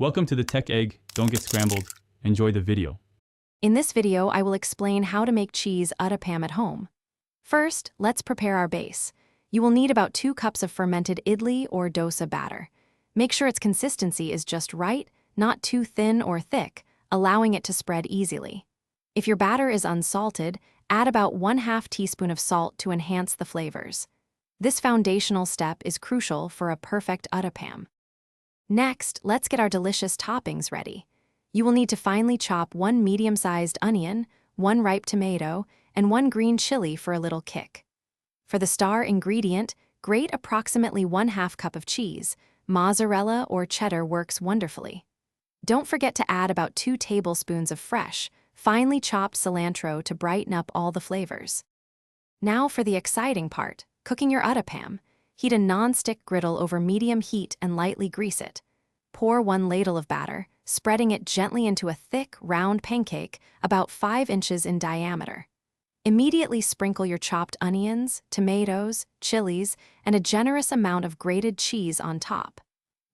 Welcome to the Tech Egg. Don't get scrambled. Enjoy the video. In this video, I will explain how to make cheese Uttapam at home. First, let's prepare our base. You will need about 2 cups of fermented idli or dosa batter. Make sure its consistency is just right, not too thin or thick, allowing it to spread easily. If your batter is unsalted, add about 1/2 teaspoon of salt to enhance the flavors. This foundational step is crucial for a perfect Uttapam. Next, let's get our delicious toppings ready. You will need to finely chop 1 medium-sized onion, 1 ripe tomato, and 1 green chili for a little kick. For the star ingredient, grate approximately 1/2 cup of cheese. Mozzarella or cheddar works wonderfully. Don't forget to add about 2 tablespoons of fresh, finely chopped cilantro to brighten up all the flavors. Now for the exciting part, cooking your Uttapam. Heat a non-stick griddle over medium heat and lightly grease it. Pour 1 ladle of batter, spreading it gently into a thick, round pancake about 5 inches in diameter. Immediately sprinkle your chopped onions, tomatoes, chilies, and a generous amount of grated cheese on top.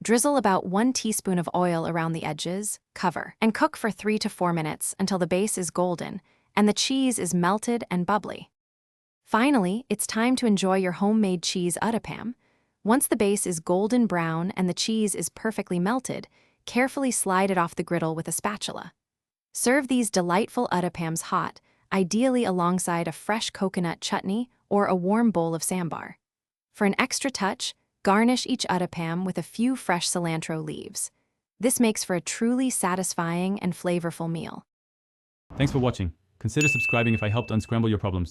Drizzle about 1 teaspoon of oil around the edges, cover, and cook for 3 to 4 minutes until the base is golden and the cheese is melted and bubbly. Finally, it's time to enjoy your homemade cheese Uttapam. Once the base is golden brown and the cheese is perfectly melted, carefully slide it off the griddle with a spatula. Serve these delightful Uttapams hot, ideally alongside a fresh coconut chutney or a warm bowl of sambar. For an extra touch, garnish each Uttapam with a few fresh cilantro leaves. This makes for a truly satisfying and flavorful meal. Thanks for watching. Consider subscribing if I helped unscramble your problems.